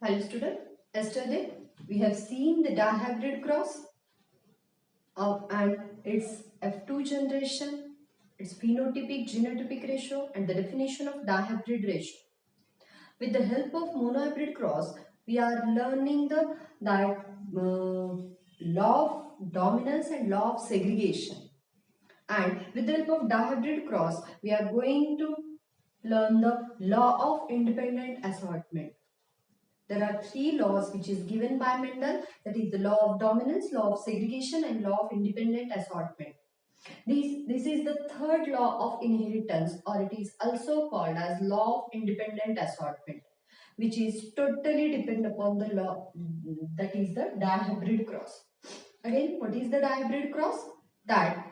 Hello student, yesterday we have seen the dihybrid cross and its F2 generation, its phenotypic genotypic ratio and the definition of dihybrid ratio. With the help of monohybrid cross, we are learning law of dominance and law of segregation. And with the help of dihybrid cross, we are going to learn the law of independent assortment. There are three laws which is given by Mendel, that is the law of dominance, law of segregation and law of independent assortment. This is the third law of inheritance, or it is also called as law of independent assortment, which is totally depend upon the law, that is the dihybrid cross. Again, what is the dihybrid cross? That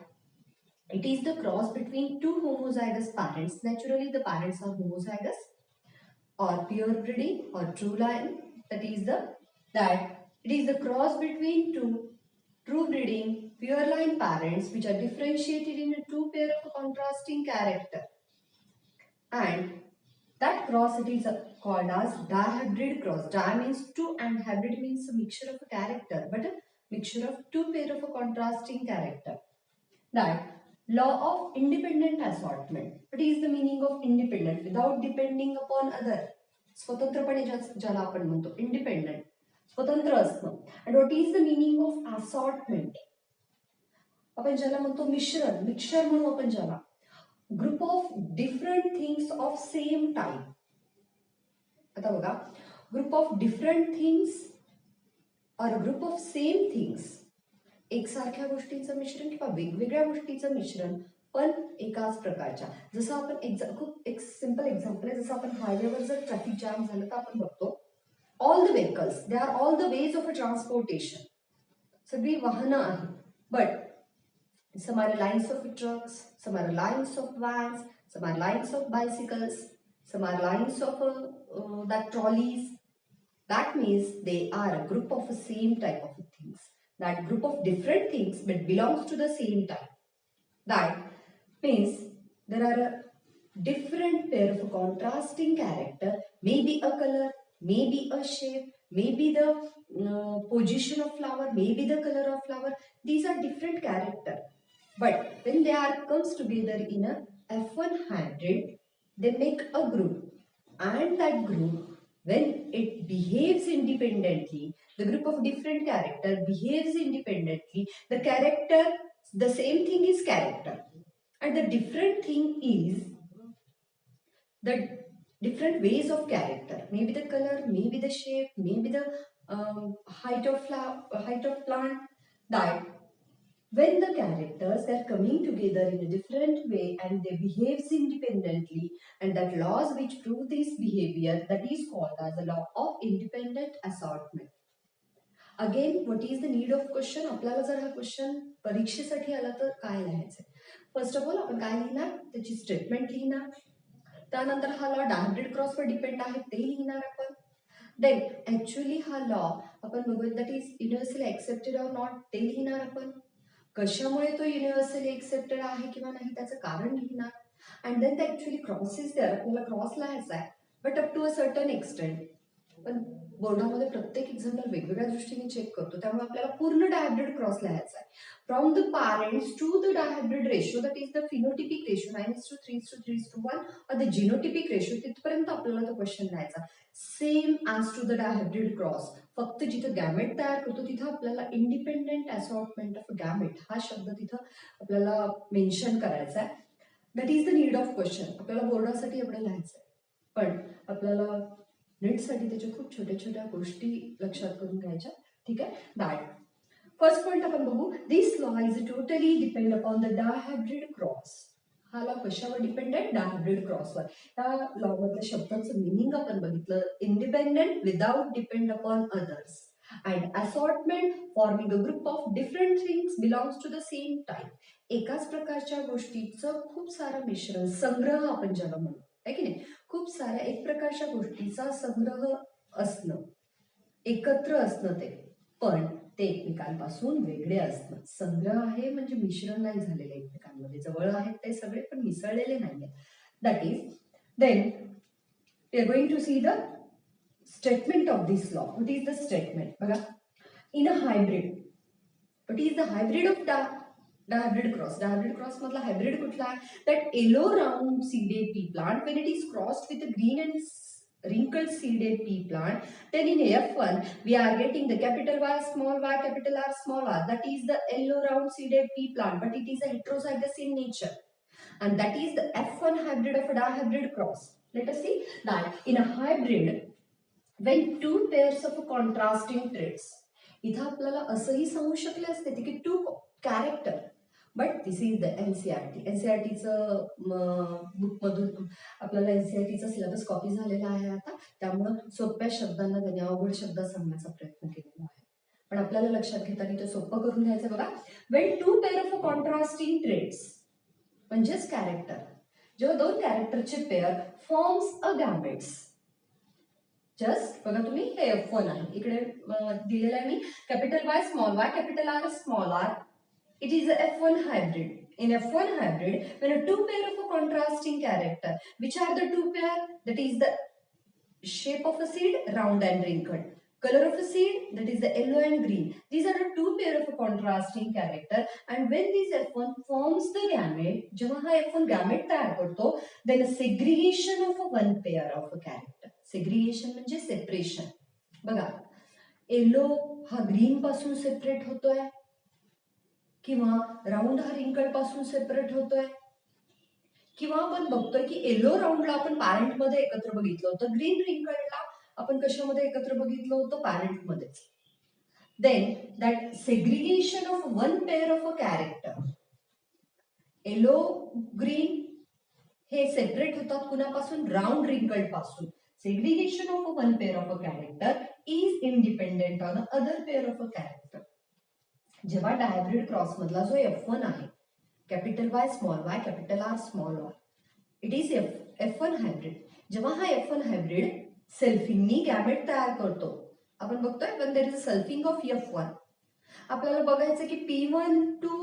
it is the cross between two homozygous parents. Naturally, the parents are homozygous, or pure breeding or true line, that it is the cross between two true breeding pure line parents which are differentiated in a two pair of contrasting character, and that cross it is called as dihybrid cross. Di means two and hybrid means a mixture of a character, but a mixture of two pair of a contrasting character. That law of independent assortment. What is the meaning of independent? Without depending upon other. स्वतंत्रपणे ज्याला आपण म्हणतो independent, स्वतंत्र असणं. And what is the meaning of assortment? आपण ज्याला म्हणतो मिश्रण, मिक्सचर म्हणू आपण ज्याला. Group of different things of same type. आता बघा, ग्रुप ऑफ डिफरंट थिंग्स और ग्रुप ऑफ सेम थिंग्स, एकसारख्या गोष्टींचं मिश्रण किंवा वेगवेगळ्या गोष्टीचं मिश्रण पण एकाच प्रकारच्या. जसं आपण खूप एक सिंपल एक्झाम्पल आहे, जसं आपण हायवेवर जर ट्रॅफिक जॅम झालं तर आपण बघतो all the vehicles, they are all the ways of a transportation. सगळी वाहनं आहेत, but some are lines of trucks, some are lines of vans, some are lines of bicycles, some are lines of that trolleys. That means they are a group of the same type of things. That group of different things but belongs to the same type. That means there are a different pair of contrasting character, maybe a color, maybe a shape, maybe the position of flower, maybe the color of flower. These are different character. But when they are comes together in a F1 hybrid, they make a group. And that group, when it behaves independently, the group of different character behaves independently. The character, the same thing is character. And the different thing is the different ways of character. Maybe the color, maybe the shape, maybe the height of flower, height of plant. That when the characters are coming together in a different way and they behaves independently, and that laws which prove this behavior, that is called as the law of independent assortment. Again, what is the need of question? आपल्याला जर हा question परीक्षेसाठी आला तर काय लिहायचं? First of all आपण काय लिहिणार? त्याची स्टेटमेंट लिहिणार. त्यानंतर हा लॉ डायहायब्रिड क्रॉस वर डिपेंड आहे ते लिहिणार आपण. देन ऍक्च्युअली हा लॉ आपण बघूया that is universally accepted or not ते लिहिणार आपण. कशामुळे तो युनिव्हर्सली एक्सेप्टेड आहे किंवा नाही त्याचं कारण लिहिणार. And then actually cross is there, आपल्याला क्रॉस लिहायचा आहे but up to a certain extent. पण बोर्डामध्ये प्रत्येक एक्झाम्पल वेगवेगळ्या दृष्टीने चेक करतो, त्यामुळे आपल्याला पूर्ण डायहायब्रिड क्रॉस लिहायचा आहे. From the parents to the dihybrid ratio, that is the phenotypic ratio 9:3:3:1 और द जिनोटिपिक रेशो, तिथपर्यंत आपल्याला तो क्वेश्चन लिहायचा. Same as to the dihybrid cross, फक्त जिथं गॅमेट तयार करतो तिथं आपल्याला इंडिपेंडेंट असॉर्टमेंट ऑफ गॅमेट हा शब्द तिथं आपल्याला मेन्शन करायचा आहे. That is the need of question. आपल्याला बोर्डासाठी एवढं लिहायचं आहे, पण आपल्याला नीटसाठी त्याच्या खूप छोट्या छोट्या गोष्टी लक्षात करून घ्यायच्या. ठीक आहे. दॅट फर्स्ट पॉइंट आपण बघू. This law is totally depend upon the dihybrid cross. हा लॉ कशावर डिपेंड आहे? डायहायब्रिड क्रॉसवर. त्या लॉ मधल्या शब्दांचं मिनिंग आपण बघितलं. Independent without depend upon others, and assortment forming a group of different things belongs to the same type. एकाच प्रकारच्या गोष्टीचं खूप सारं मिश्रण, संग्रह आपण ज्याला म्हणू, आहे की नाही. खूप साऱ्या एक प्रकारच्या गोष्टीचा संग्रह असणं, एकत्र असणं ते, पण ते एकमेकांपासून वेगळे असणं. संग्रह आहे म्हणजे मिश्रण नाही झालेले एकमेकांमध्ये, जवळ आहेत ते सगळे पण मिसळलेले नाहीये. That is then we are going to see the Statement of this law. What is the statement? बघा, in a hybrid, what is the hybrid of dihybrid cross? Dihybrid cross मधला hybrid कुठला आहे? That yellow round seeded pea plant, when it is crossed with a green and wrinkled seeded pea plant, then in F1 we are getting the capital Y, small y, capital R, small r. That is the yellow round seeded pea plant, but it is a heterozygous in nature, and that is the F1 hybrid of a dihybrid cross. Let us see that in a hybrid, when two pairs of contrasting traits, इथं आपल्याला असंही सांगू शकले असते की two character, but this is the NCERT. एनसीईआरटीचं बुकमधून आपल्याला एनसीईआरटीचा सिलेबस कॉपी झालेला आहे आता, त्यामुळं सोप्या शब्दांना त्यांनी अवघड शब्द सांगण्याचा प्रयत्न केलेला आहे, पण आपल्याला लक्षात घेताना ते सोपं करून घ्यायचं. बघा, when two pair of contrasting traits म्हणजेच कॅरेक्टर, जेव्हा दोन कॅरेक्टरचे pair forms a gametes. Just बघा तुम्ही, हे F1 आहे, इकडे दिलेलं आहे मी capital Y, small y, capital R, small r. It is a F1 hybrid. In F1 hybrid, when a two pair of a contrasting character, which are the two pair? That is the shape of a seed, round and wrinkled. Color of a seed, that is the yellow and green. These are the two pair of a contrasting character. And when this F1 forms the gamete, जेव्हा हा F1 gamete तयार करतो, then a segregation of a one pair of a character. Segregation म्हणजे separation. बघा, yellow हा green पासून separate होतोय, किंवा राऊंड हा रिंकल पासून सेपरेट होतोय, किंवा आपण बघतोय की येलो राऊंडला आपण पॅरेंट मध्ये एकत्र बघितलं होतं, ग्रीन रिंकलला आपण कशामध्ये एकत्र बघितलं होतं? पॅरेंट मध्ये. Then that segregation of one pair of a character, yellow green हे सेपरेट होतात कुणापासून? राऊंड रिंकल पासून. Segregation of one pair of a character is independent on other pair of a character. जेव्हा डायहायब्रिड क्रॉस मधला जो F1 आहे, capital Y, small y, capital R, small r, it is F1 hybrid. जेव्हा हा F1 hybrid सेल्फिंगनी gamete तयार करतो, आपण बघतोय when there is a selfing of F1, आपल्याला बघायचं की P1 to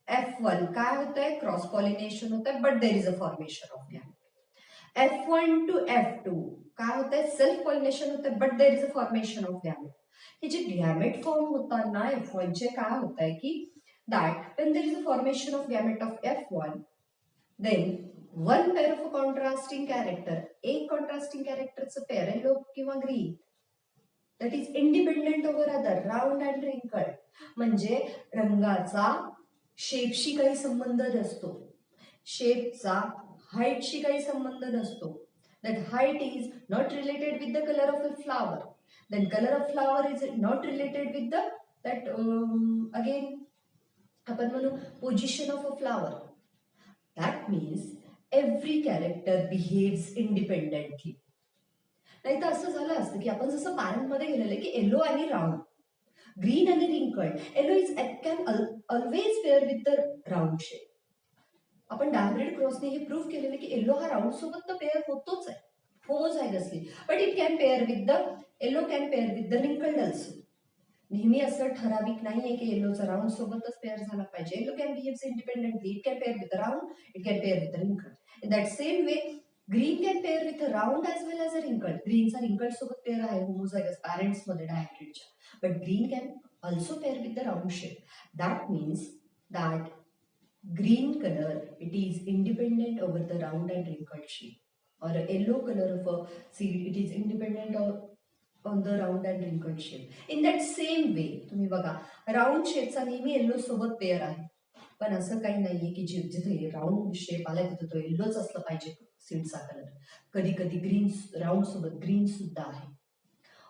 F1 काय होतंय? क्रॉस पॉलिनेशन होतंय, but there is a formation of gamete. F1 to F2 काय होतंय? सेल्फ पॉलिनेशन होतंय, but there is a formation of gamete. हे जे गॅमेट फॉर्म होताना F1 चे काय होतंय की that when there is a formation of gamete of F1, then one pair of a contrasting character, एक contrasting characterचं pair yellow किंवा green, that is independent over other, round and wrinkled. म्हणजे रंगाचा शेपशी काही संबंध नसतो, शेपचा हाईटशी काही संबंध नसतो. That height is not related with the color of the flower. Then color of flower is not related with the that again आपण म्हणू position of a flower. That means every character behaves independently. नाही तर असं झालं असतं की आपण जसं पॅरेंट मध्ये गेलेलं की येलो आणि राऊंड, ग्रीन आणि wrinkled. Yellow is can always pair with the round shape. आपण डायहायब्रिड क्रॉसने हे प्रूव्ह केलेलं की येलो हा राऊंड सोबत तर पेअर होतोच आहे homozygously, but it can pair with the yellow can pair with the wrinkled also. नेहमी असं ठराविक नाहीये की येलोचा राऊंड सोबतच पेअर झाला पाहिजे. Yellow can behaves independently. It can pair with round, it can pair with wrinkled. In that same way green can pair with round as well as a wrinkled. ग्रीनचा wrinkled सोबत pair आहे homozygous parents मध्ये डायहायब्रिडच्या, but green can also pair with the round shape. That means that green color, it is independent over the round and wrinkled shape, or a yellow color of a seed, it is independent on the round and wrinkled shape. In that same way तुम्ही बघा, round शेपचा नेहमी yellow सोबत pair आहे, पण असं काही नाहीये की जिथे राऊंड शेप आलाय तिथे तो येल्लोच असलं पाहिजे सीडचा कलर. कधी कधी ग्रीन राऊंड सोबत ग्रीन सुद्धा आहे.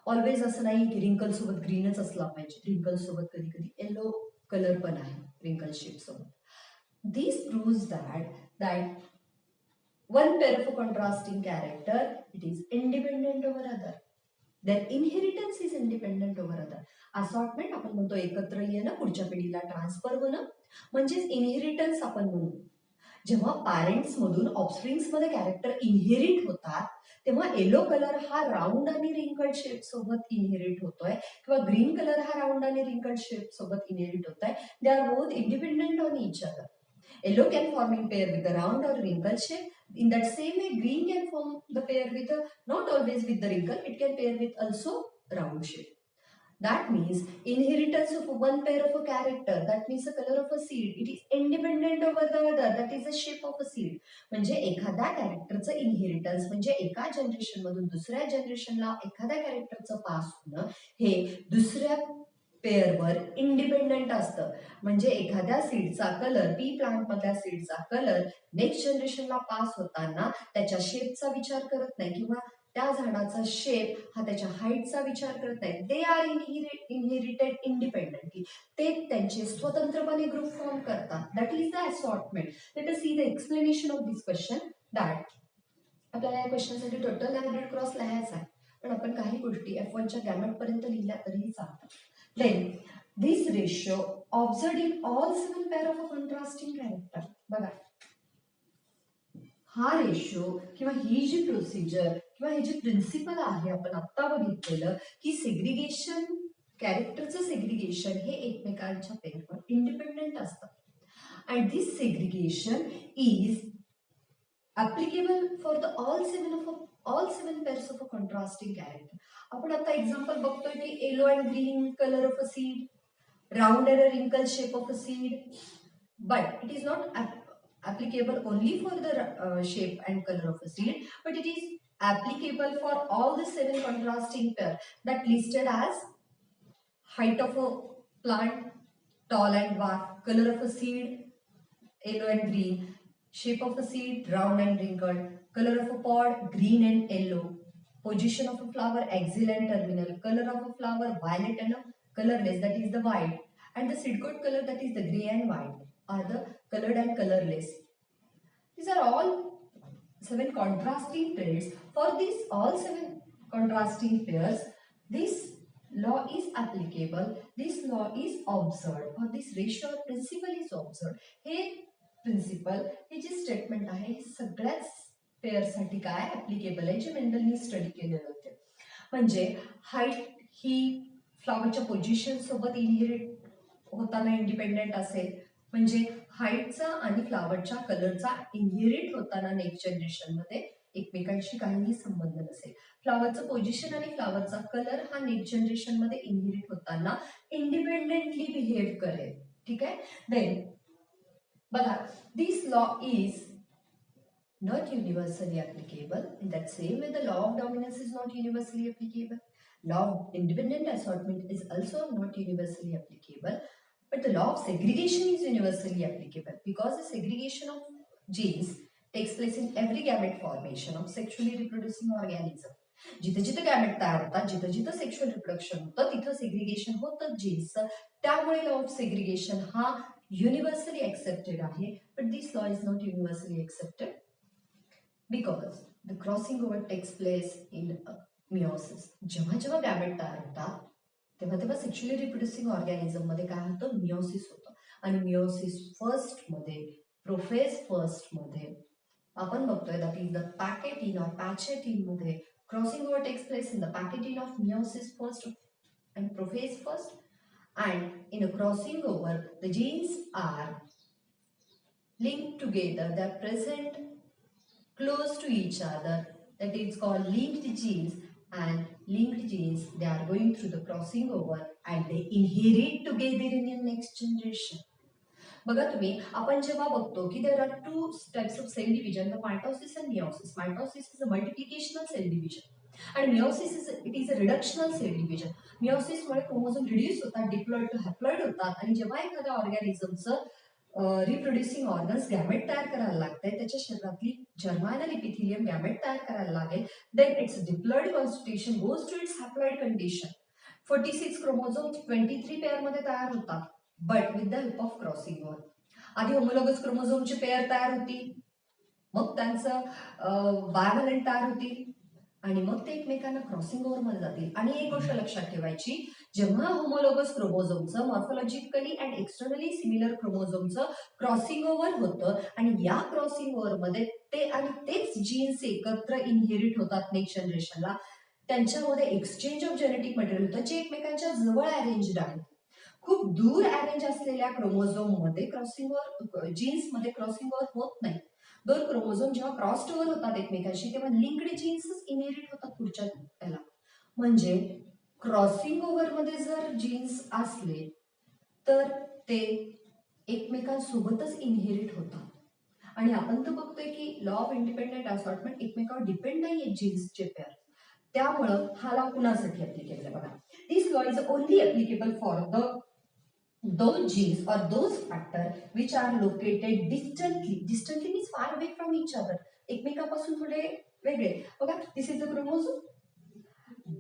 ऑलवेज असं नाही की रिंकल सोबत ग्रीनच असला पाहिजे, रिंकल सोबत कधी कधी येल्लो कलर पण आहे रिंकल शेप सोबत. This proves that one pair of a contrasting character, it is independent over other. Their inheritance is independent over other. Assortment आपण म्हणतो एकत्र येणं, पुढच्या पिढीला ट्रान्सफर होणं, म्हणजेच इनहेरिटन्स आपण म्हणू. जेव्हा पॅरेंट्स मधून ऑफस्प्रिंग्स मध्ये कॅरेक्टर इनहेरिट होतात, तेव्हा येलो कलर हा राऊंड आणि रिंकल्ड शेप सोबत इनहेरिट होतोय, किंवा ग्रीन कलर हा राऊंड आणि रिंकल्ड शेप सोबत इनहेरिट होतोय. They are both independent on each other. Yellow can form in pair with the round or wrinkled shape. In that same way, green can form the pair with a, not always with the wrinkle, it can pair with also round shape. That means inheritance of one pair of a character, that means the color of a seed, it is independent over the other, that is the shape of a seed. म्हणजे एखाद्या कॅरेक्टरचं inheritance म्हणजे एका generation मधून दुसऱ्या जनरेशनला एखाद्या कॅरेक्टरचं pass होणं हे दुसऱ्या पेअरवर इंडिपेंडंट असतं. म्हणजे एखाद्या सीडचा कलर, पी प्लांट मधल्या सीडचा कलर नेक्स्ट जनरेशनला पास होताना त्याच्या शेपचा विचार करत नाही किंवा त्या झाडाचा शेप हा त्याच्या हाईटचा विचार करत नाही. They are inherited independently. ते त्यांचे स्वतंत्रपणे ग्रुप फॉर्म करतात. That is the assortment. Let us see the explanation of this question. That आपल्याला या क्वेश्चनसाठी टोटल हायब्रिड क्रॉस लिहायचा आहे, पण आपण काही गोष्टी F1च्या गॅमेट पर्यंत लिहिल्या तरीही चालतात. Then this ratio observed in all 7 pair of a contrasting character. बघा हा रेशो किंवा ही जी प्रोसिजर किंवा हे जे प्रिन्सिपल आहे आपण आत्ता बघितलेलं की सेग्रिगेशन, कॅरेक्टरचं सेग्रिगेशन हे एकमेकांच्या पेअरवर इंडिपेंडंट असतं. And this segregation is applicable for the all seven pairs of a contrasting character. आपण आता एक्झाम्पल बघतोय की yellow and green colour of a seed, round and a wrinkle shape of a seed, but it is not applicable only for the shape and color of a seed, but it is applicable for all the 7 contrasting pair that listed as height of a plant, tall and dwarf, color of a seed, yellow and green, shape of a seed, round and wrinkled, color of a pod, green and yellow, position of a flower, axial and terminal, color of a flower, violet and a colorless, that is the white, and the seed coat color, that is the gray and white, are the colored and colorless. These are all 7 contrasting pairs. For these all 7 contrasting pairs, this law is applicable, this law is observed, or this ratio principle is observed. हे principal, हे जे statement आहे सगळ्याच pair साठी काय applicable आहे जे मेंडलनी study केलेलं होते. म्हणजे हाईट ही फ्लावरच्या पोझिशन सोबत इनहेरिट होताना इंडिपेंडेंट असेल, म्हणजे हाईटचा आणि फ्लावरच्या कलरचा इनहेरिट होताना नेक्स्ट जनरेशन मध्ये एकमेकांशी काहीही संबंध नसेल. फ्लावरचं पोझिशन आणि फ्लावरचा कलर हा नेक्स्ट जनरेशन मध्ये इनहेरिट होताना इंडिपेंडेंटली बिहेव करेल. ठीक आहे. देन बघा, this law is not universally applicable. In that same way, the law of dominance is not universally applicable. Law of independent assortment is also not universally applicable. But the law of segregation is universally applicable because the segregation of genes takes place in every gamete formation of sexually reproducing organism. जिथे जिथे gamete तयार होतात, जिथे जिथे sexual reproduction होतं, तिथं segregation होतं जीन्सचं. त्यामुळे लॉ ऑफ सेग्रिगेशन हा युनिव्हर्सली एक्सेप्टेड आहे. But this law is not universally accepted because the crossing over takes place in meiosis. जेव्हा जेव्हा गॅमेट तयार होतात तेव्हा तेव्हा सेक्शुअली रिप्रोड्युसिंग ऑर्गॅनिझम मध्ये काय होतं, मिओसिस होतं. आणि मिओसिस फर्स्ट मध्ये, प्रोफेज फर्स्ट मध्ये आपण बघतोय that is the pachytene or pachytene मध्ये crossing over takes place in the pachytene of meiosis first and prophase first, and in a crossing over the genes are linked together, they are present close to each other, that is called linked genes. And linked genes, they are going through the crossing over and they inherit together in the next generation. बघा तुम्ही, आपण जेव्हा बघतो की there are 2 types of cell division, the mitosis and meiosis. Mitosis is a multiplicational cell division and meiosis is a reductional cell division. meiosis मुळे chromosome reduce होतात, diploid to haploid होतात, आणि जेव्हा एखाद्या ऑर्गॅनिझमचं रिप्रोड्युसिंग ऑर्गन्स गॅमेट तयार करायला लागते, त्याच्या शरीरातली जर्मायनल इपिथिलियम गॅमेट तयार करायला लागेल, then its diploid constitution goes to its haploid condition. 46 chromosome 23 pair मध्ये तयार होतात, but with the help of crossing over. आधी होमोलोगस क्रोमोझोमची पेअर तयार होती, मग त्यांचं बायव्हॅलंट तयार होतील, आणि मग ते एकमेकांना क्रॉसिंग ओव्हर मध्ये जातील. आणि एक गोष्ट लक्षात ठेवायची, जेव्हा होमोलोगस क्रोमोझोमचं मॉर्फोलॉजिकली अँड एक्सटर्नली सिमिलर क्रोमोझोमचं क्रॉसिंग ओव्हर होतं आणि या क्रॉसिंग ओव्हर मध्ये ते आणि तेच जीन्स एकत्र इनहेरिट होतात नेक्स्ट जनरेशनला, त्यांच्यामध्ये एक्सचेंज ऑफ जेनेटिक मटेरियल होतं जे एकमेकांच्या जवळ अरेंज्ड आहेत. खूप दूर अरेंज असलेल्या क्रोमोझोम मध्ये क्रॉसिंग ओव्हर, जीन्स मध्ये क्रॉसिंग ओव्हर होत नाही. दोन क्रोमोझोम जेव्हा क्रॉस्ड ओव्हर होतात एकमेकांशी तेव्हा लिंक्ड जीन्सच इनहेरिट होतात पुढच्या त्याला. म्हणजे क्रॉसिंग ओव्हर मध्ये जर जीन्स असले तर ते एकमेकांसोबतच इनहेरिट होतात. आणि आपण तर बघतोय की लॉ ऑफ इंडिपेंडेंट असॉर्टमेंट एकमेकांवर डिपेंड नाहीये जीन्सचे पेअर. त्यामुळं हा लॉ कुणासाठी ऍप्लिकेबल आहे बघा. This law is only applicable for the those genes or those factor which are located distantly means far away from each other, एकमेकांपासून थोडे वेगळे. बघा, this is the chromosome,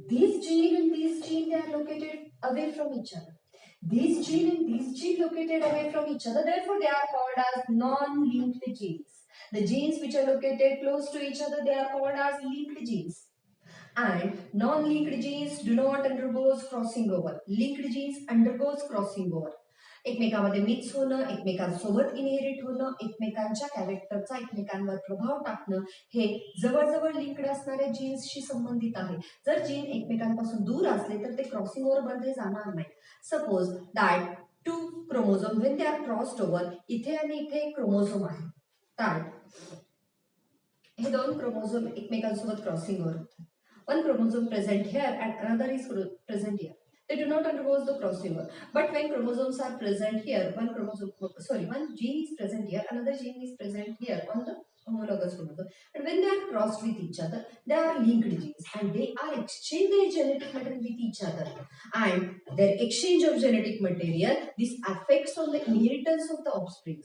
this gene and this gene they are located away from each other, this gene and this gene located away from each other, therefore they are called as non-linked genes. The genes which are located close to each other they are called as linked genes. And non-linked genes do not undergoes crossing over. Linked genes undergoes crossing over. एकमेकांमध्ये mix होणं, एकमेकांसोबत inherit होणं, एकमेकांच्या कॅरेक्टरचा एकमेकांवर प्रभाव टाकणं, हे जवळजवळ लिंक्ड असणाऱ्या जीन्सशी संबंधित आहे. जर जीन एकमेकांपासून दूर असले तर ते क्रॉसिंग ओव्हर मध्ये जाणार नाही. Suppose that two chromosome when they are crossed over, इथे आणि इथे एक क्रोमोझोम आहे, दॅट हे दोन क्रोमोझोम एकमेकांसोबत क्रॉसिंग ओव्हर होतात. One chromosome present here and another is present here. They do not undergo the crossing over. But when chromosomes are present here, one gene is present here, another gene is present here on the homologous chromosome. And when they are crossed with each other, they are linked genes and they are exchanging their genetic material with each other. And their exchange of genetic material, this affects on the inheritance of the offspring.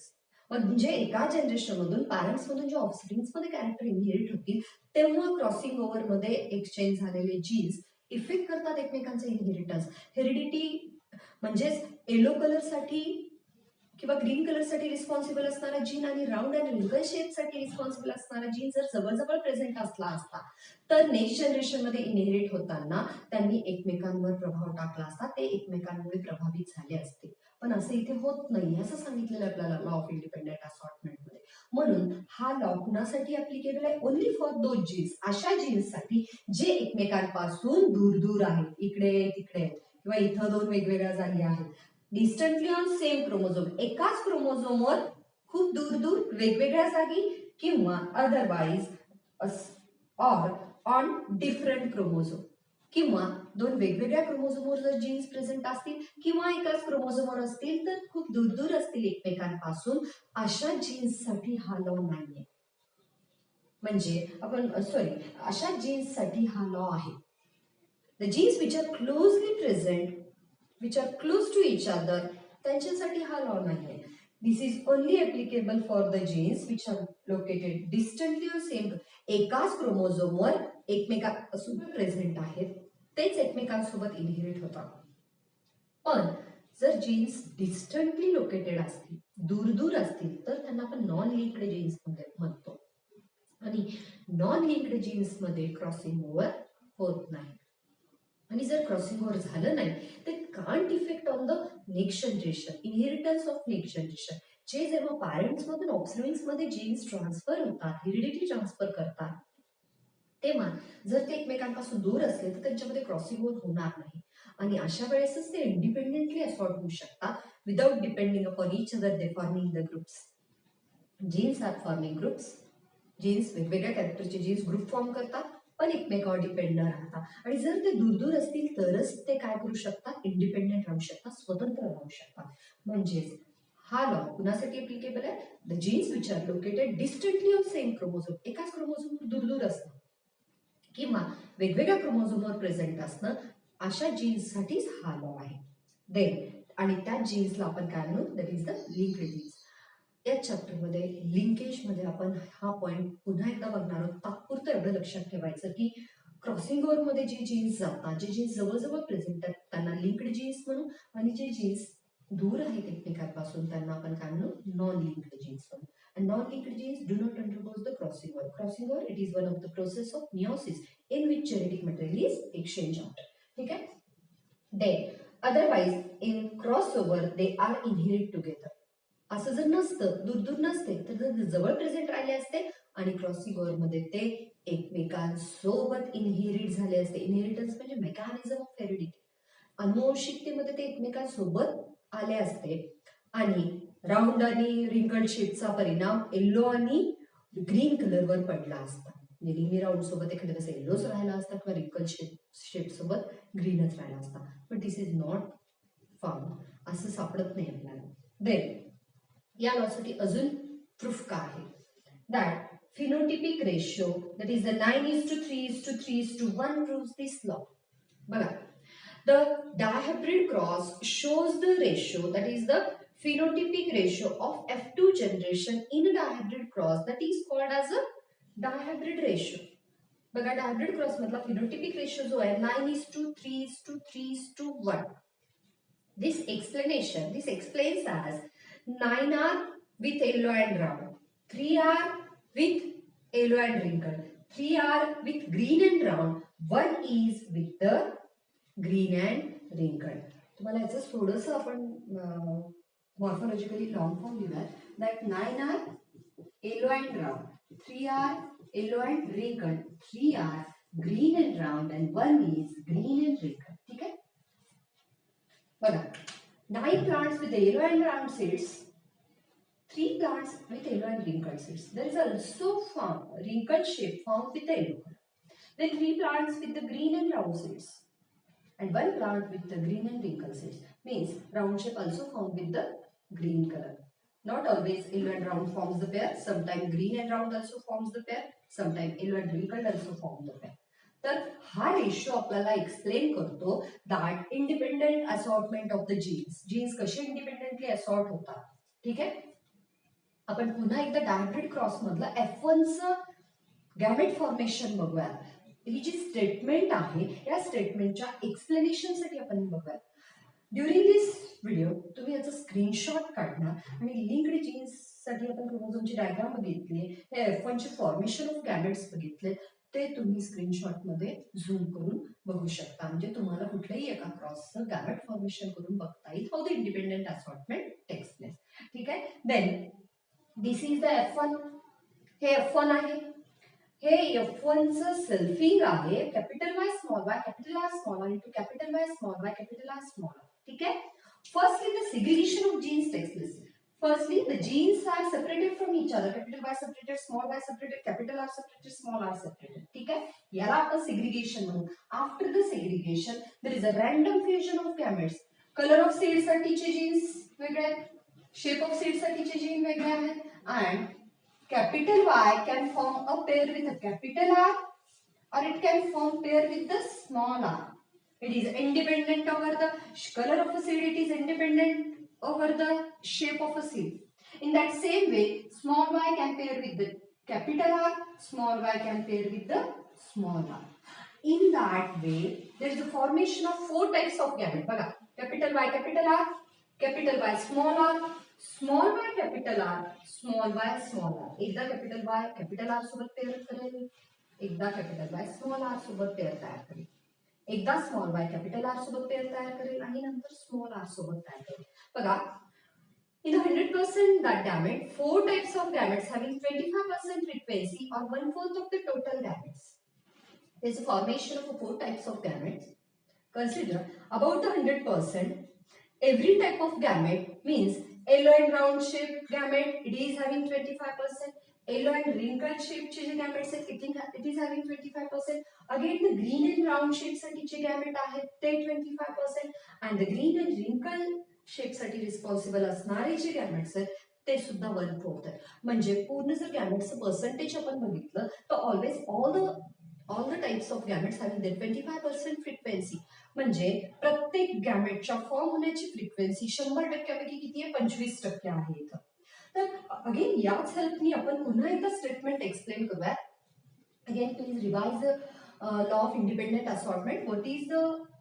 म्हणजे एका generation मधून parents मधून जे offsprings मध्ये character inherit होतील तेव्हा crossing over मध्ये exchange झालेले जीन्स इफेक्ट करतात एकमेकांचे इनहेरिटन्स. हेरिडिटी म्हणजेच येलो कलर साठी किंवा ग्रीन कलर साठी रिस्पॉन्सिबल असणारा जीन आणि राऊंड अँड रिंकल शेप साठी रिस्पॉन्सिबल असणारा जीन जर जवळजवळ प्रेझेंट असला असता तर नेक्स्ट जनरेशन मध्ये इनहेरिट होताना त्यांनी एकमेकांवर प्रभाव टाकला असता, ते एकमेकांमुळे प्रभावित झाले असते. पण असं इथे होत नाही असं सांगितलेलं आपल्याला लॉ ऑफ इंडिपेंडेंट असॉर्टमेंट मध्ये. म्हणून हा लॉ कुणासाठी ऍप्लिकेबल आहे? ओनली फॉर दोज जीन्स, अशा जीन्ससाठी जे एकमेकांपासून दूर दूर आहेत, इकडे तिकडे किंवा इथं दोन वेगवेगळ्या जागी आहेत, डिस्टंटली ऑन सेम क्रोमोझोम, एकाच क्रोमोझोमवर खूप दूर दूर वेगवेगळ्या जागी किंवा otherwise or on different chromosome, किंवा दोन वेगवेगळ्या क्रोमोझोमवर जर जीन्स प्रेझेंट असतील किंवा एकाच क्रोमोझोमवर असतील तर खूप दूर दूर असतील एकमेकांपासून, अशा जीन्ससाठी हा लॉ नाहीये. म्हणजे आपण अशा जीन्ससाठी हा लॉ आहे. The genes which are closely present, which are close to each other, त्यांच्यासाठी हा लॉ नाहीये. This is only applicable for the genes which are located distantly on same, एकाच क्रोमोझोमवर एकमेकांपासून प्रेझेंट आहेत, तेच एकमेकांसोबत इनहेरिट होतात. पण जर जीन्स डिस्टंटली लोकेटेड असतील, दूर दूर असतील, तर त्यांना आपण नॉन लिंक्ड जीन्स म्हणतो. आणि नॉन लिंक्ड जीन्स मध्ये क्रॉसिंग ओव्हर होत नाही. आणि जर क्रॉसिंग ओव्हर झालं नाही तर can't effect on the next generation, inheritance of next generation. जे जेव्हा पॅरेंट्स मधून ऑफस्प्रिंग्स मध्ये जीन्स ट्रान्सफर होतात, हेरिडिटी ट्रान्सफर करतात, तेव्हा जर ते एकमेकांपासून दूर असले तर त्यांच्यामध्ये क्रॉसिंग ओव्हर होणार नाही. आणि अशा वेळेसच ते इंडिपेंडेंटली असॉर्ट होऊ शकतात without depending upon each other, they forming the groups. Genes are forming groups. Genes वेगवेगळ्या कॅरेक्टरचे जीन्स ग्रुप फॉर्म करतात पण एकमेकावर डिपेंड न राहता. आणि जर ते दूर दूर असतील तरच ते काय करू शकतात? इंडिपेंडेंट राहू शकतात, स्वतंत्र राहू शकतात. म्हणजेच हा लॉ कुणासाठी ऍप्लिकेबल आहे? The genes which are located distantly on same chromosome, एकाच क्रोमोझोमवर दूर दूर असणं किंवा वेगवेगळ्या क्रोमोझोमवर प्रेझेंट असणं, अशा जीन्ससाठीच हा लॉ आहे. देन आणि त्या जीन्सला आपण काय म्हणू? That is the linked genes. या चॅप्टरमध्ये लिंकेज मध्ये आपण हा पॉइंट पुन्हा एकदा बघणार आहोत. तात्पुरतं एवढं लक्षात ठेवायचं की क्रॉसिंग ओव्हर मध्ये जे जीन्स जातात, जे जीन्स जवळजवळ प्रेझेंट आहेत त्यांना लिंक्ड जीन्स म्हणू, आणि जे जीन्स दूर आहेत एकमेकांपासून त्यांना आपण काय म्हणू? नॉन लिंक्ड जीन्स म्हणू. And non-linked genes do not undergo the crossing over. Crossing over, it is one of the process of meiosis in which genetic material is exchanged out. ठीक है? Then otherwise in crossover they are inherit together. असं जर नसतं, दूर दूर नसते तर जर जवळ प्रेझेंट राहिले असते आणि क्रॉसिंग ओव्हर मध्ये ते एकमेकांसोबत इनहेरिट झाले असते. इनहेरिटन्स म्हणजे मेकॅनिझम ऑफ हेरिडिटी, अनुवंशिकतेमध्ये ते एकमेकांसोबत आले असते आणि राऊंड आणि रिंकल शेपचा परिणाम येलो आणि ग्रीन कलरवर पडला असता. म्हणजे नेहमी राऊंड सोबत एखाद्या वेळेस येलोच राहिला असता किंवा रिंकल शेप सोबत ग्रीनच राहिला असता. But this is not found, असं सापडत नाही आपल्याला. देन या लॉसाठी अजून प्रूफ काय आहे? That phenotypic ratio, that is the 9:3:3:1 proves this law. बघा, the dihybrid cross shows the ratio, that is the phenotypic ratio of F2 generation in a dihybrid cross, that is called as a dihybrid ratio. बघा, dihybrid cross मधला phenotypic ratio जो आहे 9:3:3:1. This explains as 9R with yellow and brown, 3R with yellow and wrinkled, 3R with green and brown, 1 is with the green and wrinkled. तुम्हाला याचं थोडंसं आपण morphologically long form लिहूया. That 9R yellow and brown, 3R yellow and wrinkled, 3R green and round, and 1 is green and wrinkled. ठीक आहे? बघा, 9 plants with the yellow and round seeds, 3 plants with yellow and wrinkled seeds. There is also wrinkled shape found with the yellow color. Then 3 plants with the green and round seeds, and 1 plant with the green and wrinkled seeds. Means round shape also found with the green color. Not always yellow and round forms the pair. Sometimes green and round also forms the pair. Sometimes yellow and wrinkled also form the pair. तर हा ratio आपल्याला explain करतो that independent assortment of the genes कसे independently assort होतात. ठीक आहे? आपण पुन्हा एकदा डायहायब्रिड क्रॉस मधलं F1चं गॅमेट फॉर्मेशन बघूया. ही जी स्टेटमेंट आहे या स्टेटमेंटच्या एक्सप्लेनेशन साठी आपण बघूया. ड्युरिंग दिस व्हिडिओ तुम्ही याचा स्क्रीनशॉट काढणार आणि लिंक्ड जीन्स साठी आपण क्रोमोझोमची डायग्राम बघितली, हे F1चे फॉर्मेशन ऑफ गॅमेट्स बघितले, ते तुम्ही स्क्रीनशॉट मध्ये झूम करून बघू शकता. म्हणजे तुम्हाला कुठल्याही एका क्रॉसचं गॅमेट फॉर्मेशन करून बघता येईल how the independent assortment takes place. ठीक आहे? Then this is the F1. हे F1 आहे. हे F1चं सेल्फिंग आहे capital Y small y capital R small r into capital Y small y capital R small r. ठीक आहे? Firstly the segregation of genes takes place. Firstly, the genes are separated from each other. Capital Y separated, small y separated, capital R separated, small r separated. ठीक है? याला आपण segregation म्हणू. After the segregation, there is a random fusion of gametes. Color of seed साठीचे genes वेगळे आहेत, shape of seed साठीचे genes वेगळे आहेत, and capital Y can form a pair with a capital R, or it can form pair with the small r. It is independent over the color of a seed. It is independent over the shape of a seed. In that same way, small y can pair with the capital R, small y can pair with the small r. In that way, there is the formation of 4 types of gamete. बघा, capital Y capital R, capital Y small r, small y capital R, small y small r. एकदा capital Y capital R सोबत pair करेल, एकदा capital Y small r सोबत pair तयार करेल, एकदा small y capital R सोबत पेअर तयार करेल आणि नंतर स्मॉल r सोबत तयार करेल. बघा, in 100% that gamete, 4 types of gametes having 25% frequency or 1/4 of the total gametes. There is a formation of 4 types of gametes. Consider about the 100%, every type of gamete means yellow and round shaped gamete, it is having 25%. Yellow and wrinkled shape चे जे gametes आहेत, it is having 25%. Again the green and round shape साठीचे gamete आहेत ते 25%, and the green and wrinkled shape साठी responsible असणारे जे gametes आहेत ते सुद्धा 1/4 आहेत. म्हणजे पूर्ण जर gametes पर्सेंटेज आपण बघितलं तर always all the types of gametes having their 25% frequency. म्हणजे प्रत्येक गॅमेटच्या फॉर्म होण्याची फ्रिक्वेन्सी 100% पैकी किती आहे? 25% आहे इथं. तर अगेन याच हेल्पनी आपण पुन्हा एकदा स्टेटमेंट एक्सप्लेन करूया. Again please revise the law of independent assortment. What is the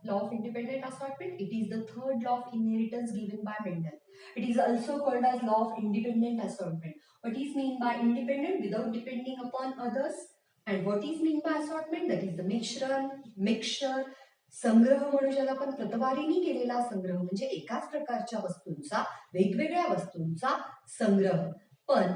law of independent assortment? It is the third law of inheritance given by Mendel. It is also called as law of independent assortment. What is mean by independent? Without depending upon others. And what is mean by assortment? That is the mixture, संग्रह म्हणू ज्याला आपण प्रतवारीने केलेला संग्रह, म्हणजे एकाच प्रकारच्या वस्तूंचा वेगवेगळ्या वस्तूंचा संग्रह, पण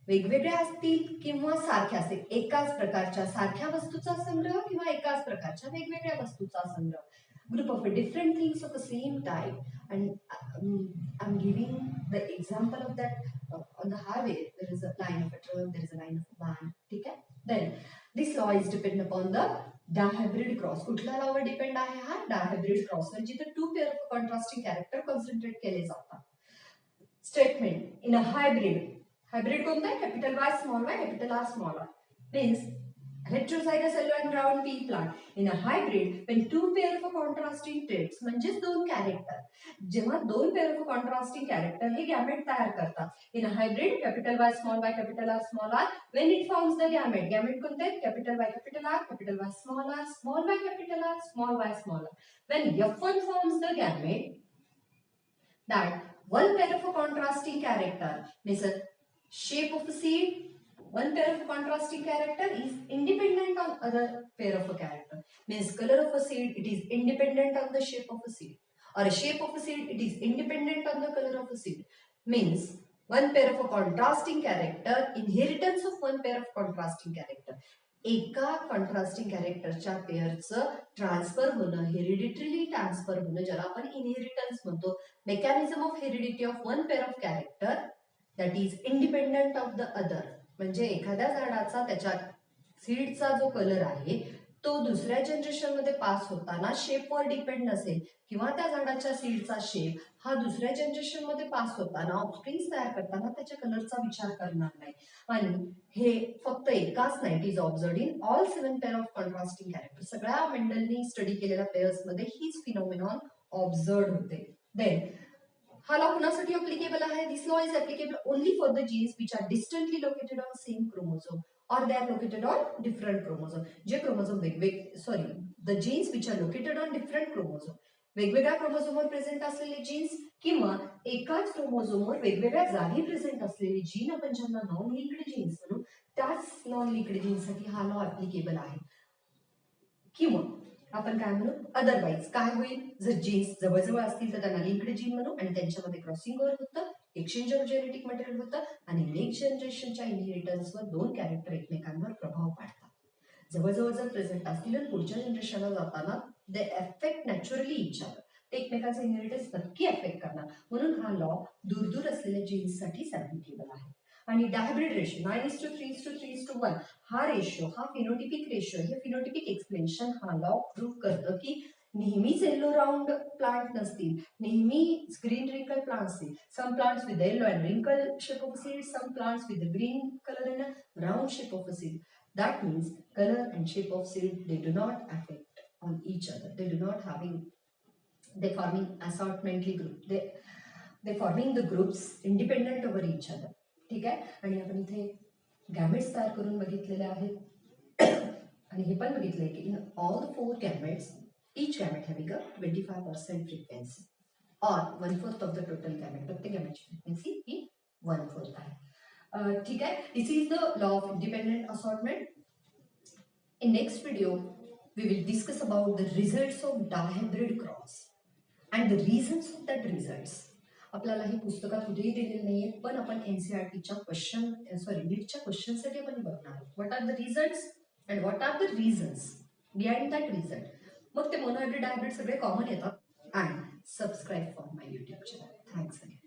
वेगवेगळ्या असतील किंवा सारख्या असतील, एकाच प्रकारच्या सारख्या वस्तूचा संग्रह किंवा एकाच प्रकारच्या वेगवेगळ्या वस्तूचा संग्रह. group of different things of the same type, and I'm giving the example of that. On the highway there is a line of a truck, there is a line of a van. Okay, then this law is depend upon the dihybrid cross. कुठल्या लॉवर depend आहे हा dihybrid cross वर, जिथे two pair of contrasting character concentrate केले जातात. Statement in a hybrid कोणता आहे? Capital Y small y capital R small r means heterozygous yellow and brown pea plant. In a hybrid, when two pair of contrasting traits, म्हणजेच दोन character, जेव्हा दोन pair of contrasting character हे gamete तयार करतात. In a hybrid capital Y capital R small r, when it forms the gamete, gamete कोणते आहेत? Capital Y capital R small y capital R small r. When F1 forms the gamete, that one pair of a contrasting character means a shape of the seed, one pair of a contrasting character is independent on other pair of a character, means color of a seed it is independent on the shape of a seed, or a shape of a seed it is independent on the color of a seed, means one pair of a contrasting character, inheritance of one pair of contrasting character, एका contrasting कॅरेक्टरच्या पेअरचं transfer होणं, हेरिडिटरीली transfer होणं, ज्याला आपण inheritance म्हणतो. Mechanism of heredity of one pair of character that is independent of the other. म्हणजे एखाद्या झाडाचा त्याच्या सीडचा जो कलर आहे तो दुसऱ्या जनरेशन मध्ये पास होताना शेपवर डिपेंड नसेल, किंवा त्या झाडाच्या सीडचा शेप हा दुसऱ्या जनरेशन मध्ये पास होताना ऑफस्प्रिंग्स तयार करताना त्याच्या कलरचा विचार करणार नाही. आणि हे फक्त एकाच नाही, it is observed in all 7 pair of contrasting character. सगळ्या मेंडलनी स्टडी केलेल्या पेअर्स मध्ये हीच फिनॉमिनॉन ऑब्झर्व होते. देन हा लॉ कुणासाठी अप्लिकेबल आहे? This law is applicable only for the genes which are distantly located on same chromosome or they are located on different chromosome. जे chromosome the genes which are located on different chromosome, वेगवेगळ्या क्रोमोझोमवर present असलेले jeans किंवा एकाच क्रोमोझोमवर वेगवेगळ्या जागी present असलेले gene आपण ज्यांना नॉन लिंक्ड जीन्स म्हणू, त्याच नॉन लिंक्ड जीन्ससाठी हा लॉ ऍप्लिकेबल आहे. किंवा आपण काय म्हणू, अदरवाईज काय होईल, जर जीन्स जवळजवळ असतील तर त्यांना लिंक्ड जीन म्हणू आणि त्यांच्यामध्ये क्रॉसिंग ओव्हर होतं, एक्सचेंज ऑफ जेनेटिक मटेरियल होतं आणि नेक्स्ट जनरेशनच्या इनहेरिटन्सवर दोन कॅरेक्टर एकमेकांवर प्रभाव पाडतात. जवळजवळ जर प्रेझेंट असतील तर पुढच्या जनरेशनला जाताना they affect naturally each other, ते एकमेकांचे इनहेरिटन्स नक्की अफेक्ट करणार. म्हणून हा लॉ दूर असलेल्या जीन्ससाठी ऍप्लिकेबल आहे. आणि डायब्रिड रेशो 9:3:3:1 हा रेशो, हा फिनोटिपिक रेशो, हे फिनोटिपिक एक्सप्लेनेशन हा लॉ प्रूव्ह करतं की नेहमीच येलो राउंड प्लांट नसतील, नेहमी ग्रीन रिंकल प्लांट असतील. Some plants with yellow and wrinkle shape of seed, some plants with green colour and round shape of seed. That means color and shape of seed, they do not affect on each other. They do not having, they forming assortmentally group. They forming the groups independent over each other. ठीक आहे. आणि आपण इथे gametes तयार करून बघितलेले आहेत आणि हे पण बघितलंय की in all the 4 gametes each gamete having a 25% frequency or 1/4 of the total gamete. प्रत्येक गॅमेटची फ्रिक्वेन्सी ही 1/4 आहे. ठीक आहे. This is the law of independent assortment. In next video we will discuss about the results of dihybrid cross and the reasons of that results. आपल्याला हे पुस्तकात कुठेही दिलेले नाहीये, पण आपण एनसीईआरटीच्या नीटच्या क्वेश्चनसाठी आपण बघणार आहोत. What are the results and what are the reasons behind that result. मग ते मोनोहायब्रिड डायब्रिड सगळे कॉमन येतात. And subscribe for my YouTube channel. Thanks again.